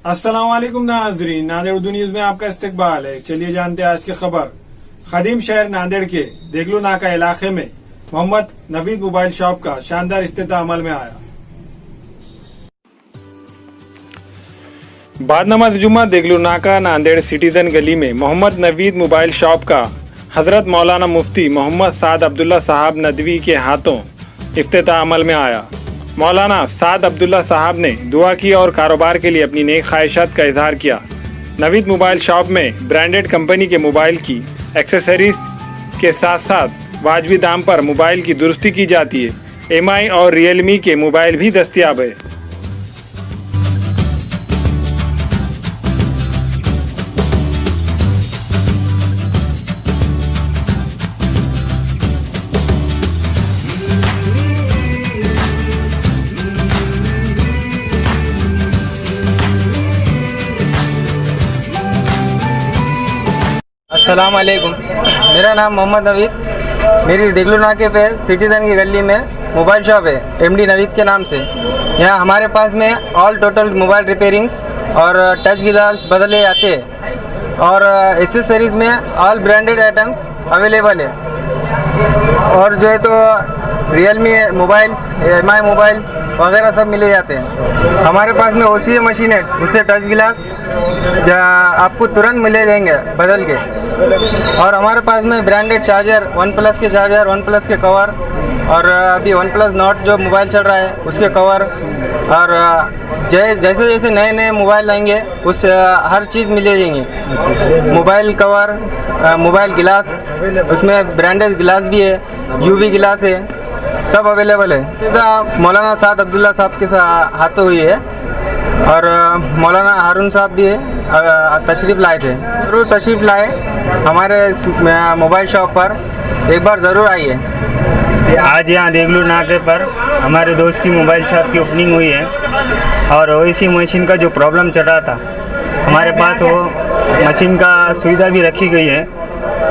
अस्सलाम वालेकुम नाजरीन, नांदेड़ उर्दू न्यूज में आपका इस्तकबाल है। चलिए जानते हैं आज की खबर। खदीम शहर नांदेड़ के देगलू नाका इलाके में मोहम्मद नवीद मोबाइल शॉप का शानदार इफ्तिताह अमल में आया। बाद नमाज जुम्मा देगलू नाका नांदेड़ सिटीजन गली में मोहम्मद नवीद मोबाइल शॉप का हजरत मौलाना मुफ्ती मोहम्मद साद अब्दुल्ला साहब नदवी के हाथों इफ्तिताह अमल में आया। मौलाना साद अब्दुल्ला साहब ने दुआ की और कारोबार के लिए अपनी नेक ख्वाहिशात का इजहार किया। नवीद मोबाइल शॉप में ब्रांडेड कंपनी के मोबाइल की एक्सेसरीज के साथ साथ वाजबी दाम पर मोबाइल की दुरुस्ती की जाती है। MI और रियलमी के मोबाइल भी दस्तियाब है। अस्सलाम वालेकुम। मेरा नाम मोहम्मद नवीद। मेरी देगलू नाके पे सिटीजन की गली में मोबाइल शॉप है MD नवीद के नाम से। यहाँ हमारे पास में ऑल टोटल मोबाइल रिपेयरिंग्स और टच गिलास बदले जाते हैं और एसेसरीज़ में ऑल ब्रांडेड आइटम्स अवेलेबल है। और जो है तो रियलमी मोबाइल्स, MI मोबाइल्स वगैरह सब मिले जाते हैं। हमारे पास में OCA मशीन है, उससे टच गिलास आपको तुरंत मिले जाएंगे बदल के। और हमारे पास में ब्रांडेड चार्जर, OnePlus के चार्जर, OnePlus के कवर और अभी OnePlus Nord जो मोबाइल चल रहा है उसके कवर और जैसे जैसे नए नए मोबाइल आएंगे उस हर चीज़ मिले जाएंगी। मोबाइल कवर, मोबाइल गिलास, उसमें ब्रांडेड गिलास भी है, UV गिलास है, सब अवेलेबल है। मौलाना साद अब्दुल्ला साहब के हाथों हुई है और मौलाना हारून साहब भी तशरीफ़ लाए थे। ज़रूर तशरीफ़ लाए हमारे मोबाइल शॉप पर, एक बार ज़रूर आइए। आज यहाँ देगलू नाके पर हमारे दोस्त की मोबाइल शॉप की ओपनिंग हुई है और OEC मशीन का जो प्रॉब्लम चल रहा था, हमारे पास वो मशीन का सुविधा भी रखी गई है।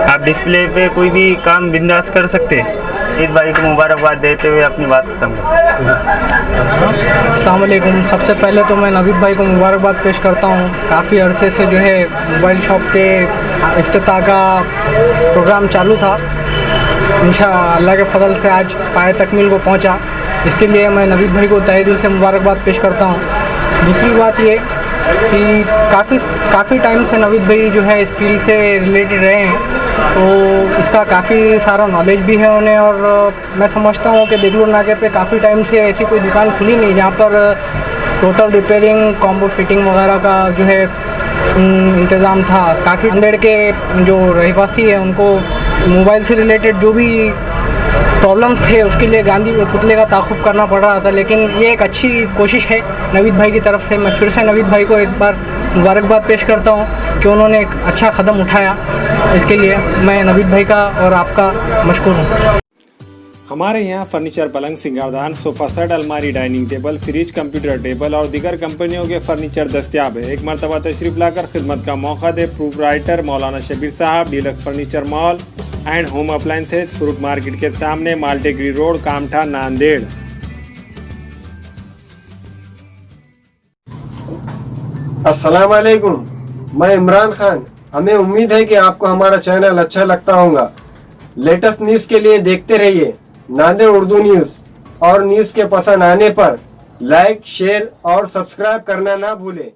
आप डिस्प्ले पे कोई भी काम बिंदास कर सकते हैं। इस भाई को मुबारकबाद देते हुए अपनी बात खत्म करता हूँ। अस्सलाम वालेकुम। सबसे पहले तो मैं नवीद भाई को मुबारकबाद पेश करता हूँ। काफ़ी अरसे से जो है मोबाइल शॉप के इफ्तिताह का प्रोग्राम चालू था, इंशाअल्लाह अल्लाह के फजल से आज पाए तकमील को पहुँचा। इसके लिए मैं नवीद भाई को तहे दिल से मुबारकबाद पेश करता हूँ। दूसरी बात ये कि काफ़ी टाइम से नवीद भाई जो है इस फील्ड से रिलेटेड रहे हैं, तो इसका काफ़ी सारा नॉलेज भी है उन्हें। और मैं समझता हूँ कि देगलू नाके पे काफ़ी टाइम से ऐसी कोई दुकान खुली नहीं जहाँ पर टोटल रिपेयरिंग, कॉम्बो फिटिंग वगैरह का जो है इंतज़ाम था। काफ़ी नांदेड़ के जो रहवासी हैं उनको मोबाइल से रिलेटेड जो भी प्रॉब्लम्स थे उसके लिए गांधी पुतले का ताक़ुब करना पड़ रहा था, लेकिन ये एक अच्छी कोशिश है नवीद भाई की तरफ से। मैं फिर से नवीद भाई को एक बार मुबारकबाद पेश करता हूँ कि उन्होंने एक अच्छा कदम उठाया। इसके लिए मैं नवीद भाई का और आपका मशकूर हूँ। हमारे यहाँ फर्नीचर, पलंग, सिंगारदान, सोफा सेट, अलमारी, dining table, fridge, computer table और दीगर कंपनियों के फर्नीचर दस्तियाब है। एक मरतबा तशरीफ लाकर खिदमत का मौका दे प्रोप्राइटर मौलाना शबीर साहब, deluxe furniture mall and home appliances, fruit market के सामने, माल्टेगरी रोड, कामठा, नांदेड़। अस्सलाम वालेकुम, मैं इमरान खान। हमें उम्मीद है कि आपको हमारा चैनल अच्छा लगता होगा। लेटेस्ट न्यूज़ के लिए देखते रहिए नांदेड़ उर्दू न्यूज़, और न्यूज़ के पसंद आने पर लाइक, शेयर और सब्सक्राइब करना ना भूलें।